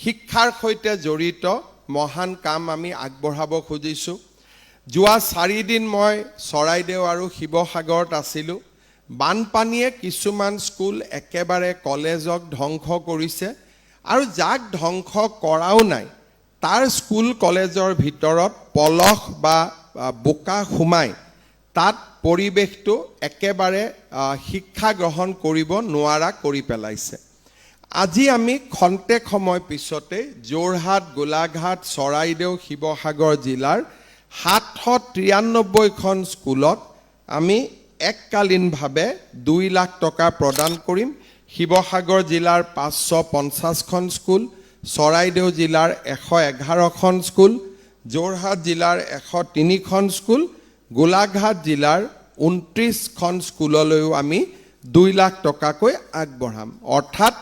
শিক্ষাৰ সৈতে জড়িত মহান কাম আমি আগবঢ়াব খুজিছোঁ। যোৱা 4 দিন মই চৰাইদেউ আৰু শিৱসাগৰত আছিলোঁ। বানপানীয়ে কিছুমান স্কুল একেবাৰে কলেজক ধ্বংস কৰিছে আৰু যাক ধ্বংস কৰাও নাই তাৰ স্কুল কলেজৰ ভিতৰত পলস বা বোকা সোমাই তাত পৰিৱেশটো একেবাৰে শিক্ষা গ্ৰহণ কৰিব নোৱাৰা কৰি পেলাইছে। আজি আমি খন্তেক সময় পিছতে যোৰহাট, গোলাঘাট, চৰাইদেউ, শিৱসাগৰ জিলাৰ 793খন স্কুলত আমি এককালীনভাৱে 2 লাখ টকা প্ৰদান কৰিম। শিৱসাগৰ জিলাৰ 550খন স্কুল, চৰাইদেউ জিলাৰ 111খন স্কুল, যোৰহাট জিলাৰ 103খন স্কুল, গোলাঘাট জিলাৰ 29খন স্কুললৈও আমি 2 লাখ টকাকৈ আগবঢ়াম। অৰ্থাৎ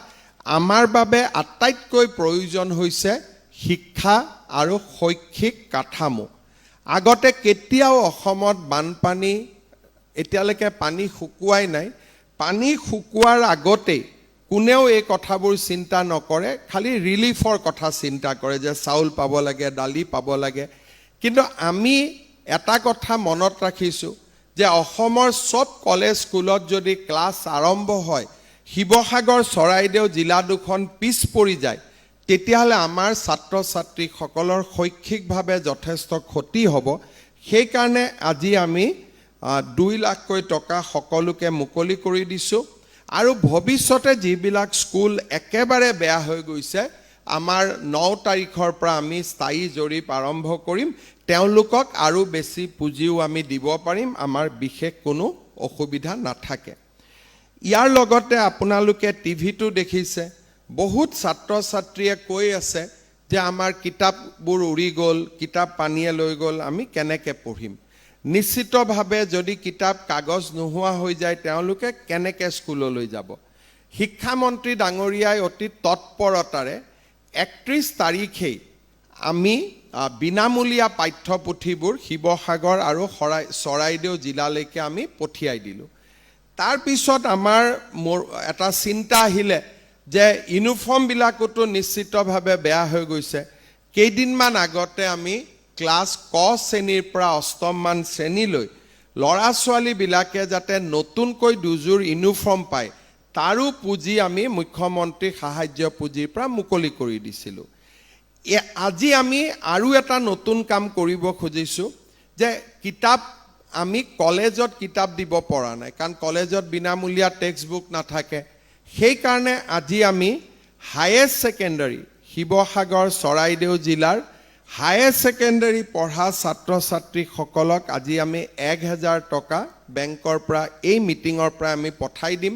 আমাৰ বাবে আটাইতকৈ প্ৰয়োজন হৈছে শিক্ষা আৰু শৈক্ষিক কাঠামো। আগতে কেতিয়াও অসমত বানপানী, এতিয়ালৈকে পানী শুকুৱাই নাই। পানী শুকুৱাৰ আগতেই কোনেও এই কথাবোৰ চিন্তা নকৰে, খালি ৰিলিফৰ কথা চিন্তা কৰে যে চাউল পাব লাগে, দালি পাব লাগে। কিন্তু আমি এটা কথা মনত ৰাখিছোঁ যে অসমৰ সব কলেজ স্কুলত যদি ক্লাছ আৰম্ভ হয়, শিৱসাগৰ, চৰাইদেউ জিলা দুখন পিছ পৰি যায়, তেতিয়াহ'লে আমাৰ ছাত্ৰ ছাত্ৰীসকলৰ শৈক্ষিকভাৱে যথেষ্ট ক্ষতি হ'ব। সেইকাৰণে আজি আমি 2 লাখকৈ টকা সকলোকে মুকলি কৰি দিছোঁ। আৰু ভৱিষ্যতে যিবিলাক স্কুল একেবাৰে বেয়া হৈ গৈছে, আমাৰ 9 তাৰিখৰ পৰা আমি স্থায়ী জৰীপ আৰম্ভ কৰিম। তেওঁলোকক আৰু বেছি পুঁজিও আমি দিব পাৰিম, আমাৰ বিশেষ কোনো অসুবিধা নাথাকে। ইয়াৰ লগতে আপোনালোকে টিভিটো দেখিছে, বহুত ছাত্ৰ ছাত্ৰীয়ে কৈ আছে যে আমাৰ কিতাপবোৰ উৰি গ'ল, কিতাপ পানীয়ে লৈ গ'ল, আমি কেনেকৈ পঢ়িম। নিশ্চিতভাৱে যদি কিতাপ কাগজ নোহোৱা হৈ যায়, তেওঁলোকে কেনেকৈ স্কুললৈ যাব। শিক্ষামন্ত্ৰী ডাঙৰীয়াই অতি তৎপৰতাৰে 31 তাৰিখেই আমি বিনামূলীয়া পাঠ্যপুথিবোৰ শিৱসাগৰ আৰু চৰাইদেউ জিলালৈকে আমি পঠিয়াই দিলোঁ। তাৰপিছত আমাৰ এটা চিন্তা আহিলে যে ইউনিফৰ্মবিলাকোতো নিশ্চিতভাৱে বেয়া হৈ গৈছে। কেইদিনমান আগতে আমি ক্লাছ ক শ্ৰেণীৰ পৰা 8ম মান শ্ৰেণীলৈ ল'ৰা ছোৱালীবিলাকে যাতে নতুনকৈ 2যোৰ ইউনিফৰ্ম পায়, তাৰো পুঁজি আমি মুখ্যমন্ত্ৰী সাহায্য পুঁজিৰ পৰা মুকলি কৰি দিছিলোঁ। আজি আমি আৰু এটা নতুন কাম কৰিব খুজিছোঁ যে কিতাপ আমি কলেজত কিতাপ দিব পৰা নাই, কাৰণ কলেজত বিনামূলীয়া টেক্সট বুক নাথাকে। সেইকাৰণে আজি আমি হায়াৰ ছেকেণ্ডাৰী, শিৱসাগৰ, চৰাইদেউ জিলাৰ হায়াৰ ছেকেণ্ডাৰী পঢ়া ছাত্ৰ ছাত্ৰীসকলক আজি আমি 1000 টকা বেংকৰ পৰা এই মিটিঙৰ পৰা আমি পঠাই দিম।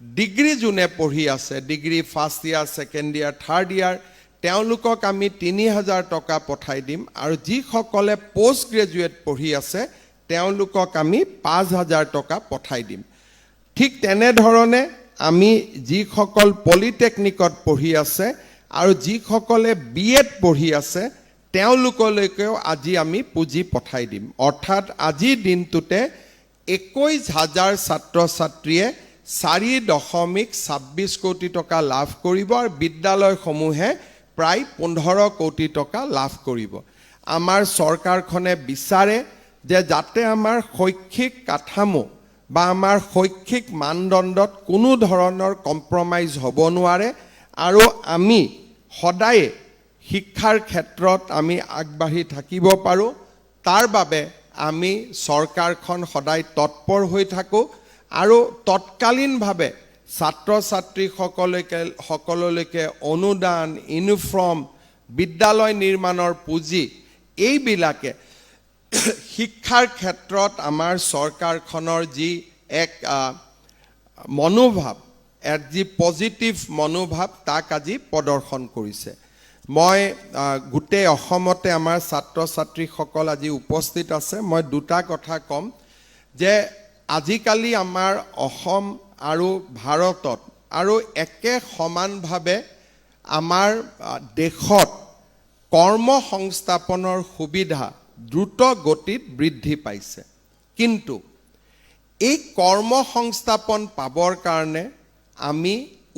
ডিগ্ৰী যোনে পঢ়ি আছে, degree first year, second year, third year, তেওঁলোকক আমি 3000 টকা পঠাই দিম। আৰু যিসকলে পষ্ট গ্ৰেজুৱেট পঢ়ি আছে তেওঁলোকক আমি 5000 টকা পঠাই দিম। ঠিক তেনেধৰণে আমি যিসকল পলিটেকনিকত পঢ়ি আছে আৰু যিসকলে BEd পঢ়ি আছে তেওঁলোকলৈকেও আজি আমি পুঁজি পঠাই দিম। অৰ্থাৎ আজিৰ দিনটোতে 21000 ছাত্ৰ ছাত্ৰীয়ে 4.26 কোটি টকা লাভ কৰিব আৰু বিদ্যালয়সমূহে প্ৰায় 15 কোটি টকা লাভ কৰিব। আমাৰ চৰকাৰখনে বিচাৰে যে যাতে আমাৰ শৈক্ষিক কাঠামো বা আমাৰ শৈক্ষিক মানদণ্ডত কোনো ধৰণৰ কম্প্ৰমাইজ হ'ব নোৱাৰে আৰু আমি সদায় শিক্ষাৰ ক্ষেত্ৰত আমি আগবাঢ়ি থাকিব পাৰোঁ। তাৰ বাবে আমি চৰকাৰখন সদায় তৎপৰ হৈ থাকোঁ আৰু তৎকালীনভাৱে ছাত্ৰ ছাত্ৰীসকললৈকে অনুদান, ইউনিফৰ্ম, বিদ্যালয় নিৰ্মাণৰ পুঁজি এইবিলাকে শিক্ষাৰ ক্ষেত্ৰত আমাৰ চৰকাৰখনৰ যি এক মনোভাৱ, যি পজিটিভ মনোভাৱ, তাক আজি প্ৰদৰ্শন কৰিছে। মই গোটেই অসমতে আমাৰ ছাত্ৰ ছাত্ৰীসকল আজি উপস্থিত আছে। মই দুটা কথা ক'ম যে আজিকালি আমাৰ অসম আৰু ভাৰতত আৰু একে সমানভাৱে আমাৰ দেশত কৰ্মসংস্থাপনৰ সুবিধা দ্ৰুত গতিত বৃদ্ধি পাইছে। কিন্তু এই কৰ্মসংস্থাপন পাবৰ কাৰণে আমি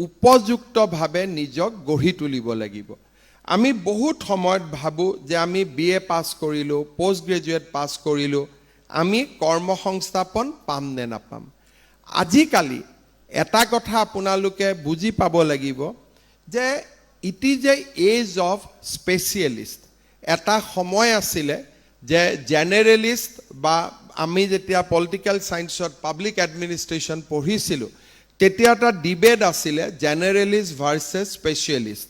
উপযুক্তভাৱে নিজক গঢ়ি তুলিব লাগিব। আমি বহুত সময়ত ভাবোঁ যে আমি BA পাছ কৰিলোঁ, পোষ্ট গ্ৰেজুৱেট পাছ কৰিলোঁ, আমি কৰ্মসংস্থাপন পাম নে নাপাম। আজিকালি এটা কথা আপোনালোকে বুজি পাব লাগিব যে it is a age of specialist. এটা সময় আছিলে যে জেনেৰেলিষ্ট বা আমি যেতিয়া পলিটিকেল ছায়েন্সত পাব্লিক এডমিনিষ্ট্ৰেশ্যন পঢ়িছিলোঁ তেতিয়া এটা ডিবেট আছিলে জেনেৰেলিষ্ট ভাৰ্চেছ স্পেচিয়েলিষ্ট।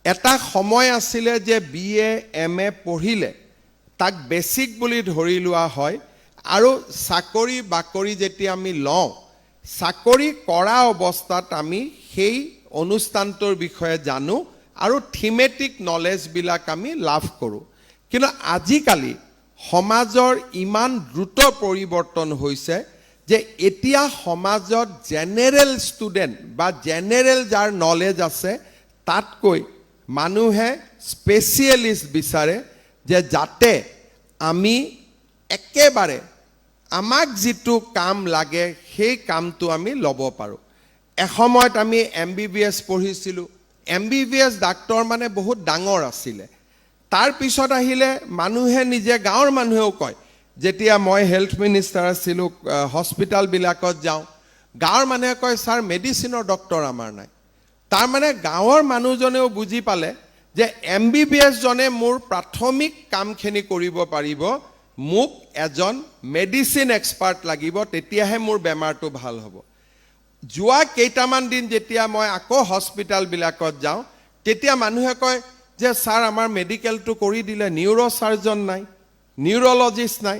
এটা সময় আছিলে যে BA MA পঢ়িলে তাক বেছিক বুলি ধৰি লোৱা হয় আৰু চাকৰি বাকৰি যেতিয়া আমি লওঁ চাকৰি কৰা অৱস্থাত আমি সেই অনুষ্ঠানটোৰ বিষয়ে জানো আৰু থিমেটিক নলেজবিলাক আমি লাভ কৰোঁ। কিন্তু আজিকালি সমাজৰ ইমান দ্ৰুত পৰিৱৰ্তন হৈছে যে এতিয়া সমাজত জেনেৰেল ষ্টুডেণ্ট বা জেনেৰেল যাৰ নলেজ আছে তাতকৈ মানুহে স্পেচিয়েলিষ্ট বিচাৰে যে যাতে আমি একেবাৰে আমাক যিটো কাম লাগে সেই কামটো আমি ল'ব পাৰোঁ। এসময়ত আমি MBBS পঢ়িছিলোঁ, MBBS ডাক্তৰ মানে বহুত ডাঙৰ আছিলে। তাৰপিছত আহিলে মানুহে নিজে গাঁৱৰ মানুহেও কয়, যেতিয়া মই হেল্থ মিনিষ্টাৰ আছিলোঁ হস্পিটেলবিলাকত যাওঁ গাঁৱৰ মানুহে কয় ছাৰ মেডিচিনৰ ডক্তৰ আমাৰ নাই। তাৰমানে গাঁৱৰ মানুহজনেও বুজি পালে যে MBBS জনে মোৰ প্ৰাথমিক কামখিনি কৰিব পাৰিব, মোক এজন মেডিচিন এক্সপাৰ্ট লাগিব, তেতিয়াহে মোৰ বেমাৰটো ভাল হ'ব। যোৱা কেইটামান দিন যেতিয়া মই আকৌ হস্পিটেলবিলাকত যাওঁ তেতিয়া মানুহে কয় যে ছাৰ আমাৰ মেডিকেলটো কৰি দিলে, নিউৰ' চাৰ্জন নাই, নিউৰলজিষ্ট নাই।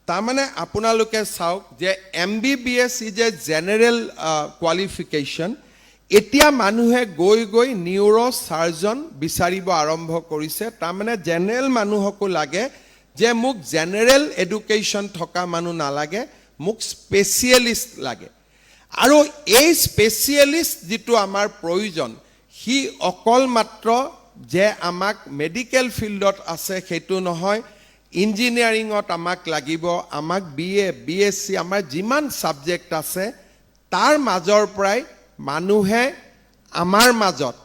তাৰমানে আপোনালোকে চাওক যে MBBS is a general qualification. এতিয়া মানুহে গৈ গৈ নিউৰ' চাৰ্জন বিচাৰিব আৰম্ভ কৰিছে। তাৰমানে জেনেৰেল মানুহকো লাগে যে মোক জেনেৰেল এডুকেশ্যন থকা মানুহ নালাগে, মোক স্পেচিয়েলিষ্ট লাগে। আৰু এই স্পেচিয়েলিষ্ট যিটো আমাৰ প্ৰয়োজন সি অকল মাত্ৰ যে আমাক মেডিকেল ফিল্ডত আছে সেইটো নহয়, ইঞ্জিনিয়াৰিঙত আমাক লাগিব, আমাক BA BSc আমাৰ যিমান ছাবজেক্ট আছে তাৰ মাজৰ পৰাই মানুহে আমাৰ মাজত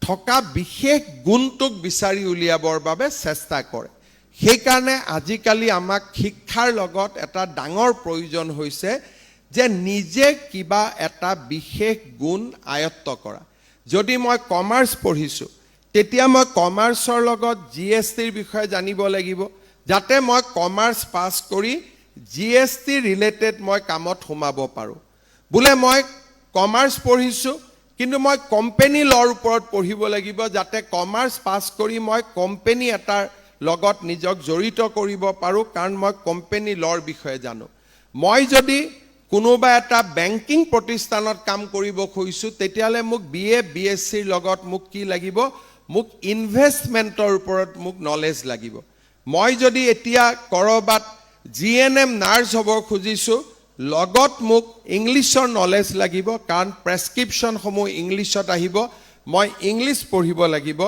থকা বিশেষ গুণটোক বিচাৰি উলিয়াবৰ বাবে চেষ্টা কৰে। সেইকাৰণে আজিকালি আমাক শিক্ষাৰ লগত এটা ডাঙৰ প্ৰয়োজন হৈছে যে নিজে কিবা এটা বিশেষ গুণ আয়ত্ত কৰা। যদি মই কমাৰ্চ পঢ়িছোঁ তেতিয়া মই কমাৰ্চৰ লগত GSTৰ বিষয়ে জানিব লাগিব যাতে মই কমাৰ্চ পাছ কৰি GST ৰিলেটেড মই কামত সোমাব পাৰোঁ। বোলে মই কমাৰ্চ পঢ়িছোঁ কিন্তু মই কোম্পানী ল'ৰ ওপৰত পঢ়িব লাগিব যাতে কমাৰ্চ পাছ কৰি মই কোম্পানী এটাৰ লগত নিজক জড়িত কৰিব পাৰোঁ, কাৰণ মই কোম্পানী ল'ৰ বিষয়ে জানো। মই যদি কোনোবা এটা বেংকিং প্ৰতিষ্ঠানত কাম কৰিব খুজিছোঁ তেতিয়াহ'লে মোক BA BScৰ লগত মোক কি লাগিব, মোক ইনভেষ্টমেণ্টৰ ওপৰত মোক নলেজ লাগিব। মই যদি এতিয়া ক'ৰবাত GNM নাৰ্ছ হ'ব খুজিছোঁ লগত মোক ইংলিছৰ নলেজ লাগিব, কাৰণ প্ৰেছক্ৰিপশ্যনসমূহ ইংলিছত আহিব, মই ইংলিছ পঢ়িব লাগিব।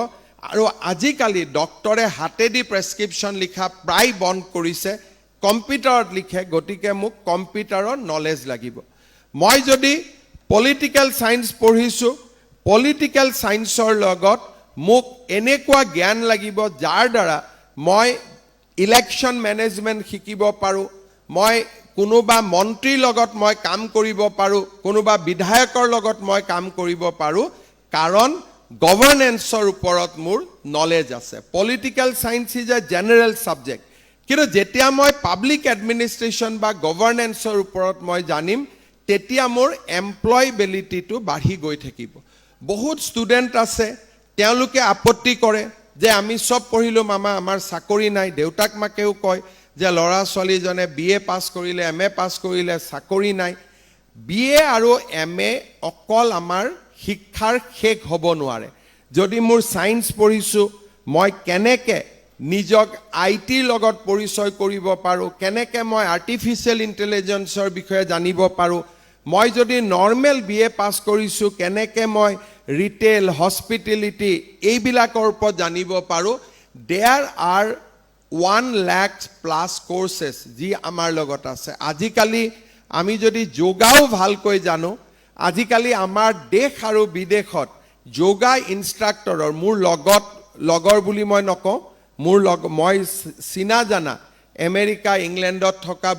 আৰু আজিকালি ডক্টৰে হাতেদি প্ৰেছক্ৰিপশ্যন লিখা প্ৰায় বন্ধ কৰিছে, কম্পিউটাৰত লিখে, গতিকে মোক কম্পিউটাৰৰ নলেজ লাগিব। মই যদি পলিটিকেল ছায়েন্স পঢ়িছোঁ, পলিটিকেল ছায়েন্সৰ লগত মোক এনেকুৱা জ্ঞান লাগিব যাৰ দ্বাৰা মই ইলেকশ্যন মেনেজমেণ্ট শিকিব পাৰোঁ, মই কোনোবা মন্ত্ৰীৰ লগত মই কাম কৰিব পাৰোঁ, কোনোবা বিধায়কৰ লগত মই কাম কৰিব পাৰোঁ, কাৰণ গভৰ্নেন্সৰ ওপৰত মোৰ নলেজ আছে। Political science is a general subject, কিন্তু যেতিয়া মই পাব্লিক এডমিনিষ্ট্ৰেশ্যন বা গভৰ্নেন্সৰ ওপৰত মই জানিম তেতিয়া মোৰ এমপ্লয়বিলিটিটো বাঢ়ি গৈ থাকিব। বহুত ষ্টুডেণ্ট আছে তেওঁলোকে আপত্তি কৰে যে আমি চব পঢ়িলোঁ মামা আমাৰ চাকৰি নাই। দেউতাক মাকেও কয় যে ল'ৰা ছোৱালীজনে BA পাছ কৰিলে, MA পাছ কৰিলে, চাকৰি নাই। BA আৰু MA অকল আমাৰ শিক্ষাৰ শেষ হ'ব নোৱাৰে। যদি মোৰ ছায়েন্স পঢ়িছোঁ মই কেনেকৈ নিজক ITৰ লগত পৰিচয় কৰিব পাৰোঁ, কেনেকৈ মই আৰ্টিফিচিয়েল ইণ্টেলিজেন্সৰ বিষয়ে জানিব পাৰোঁ, মই যদি নৰ্মেল BA পাছ কৰিছোঁ কেনেকৈ মই ৰিটেইল, হস্পিটেলিটি এইবিলাকৰ ওপৰত জানিব পাৰোঁ। দেয়াৰ আৰ 1 লাখ+ কোৰ্চেছ যি আমাৰ লগত আছে। আজিকালি আমি যদি যোগাও ভালকৈ জানো, আজিকালি আমাৰ দেশ আৰু বিদেশত যোগা ইনষ্ট্ৰাক্টৰৰ মোৰ লগত লগৰ বুলি মই নকওঁ, মোৰ মই চিনা জানা আমেৰিকা ইংলেণ্ডত থকা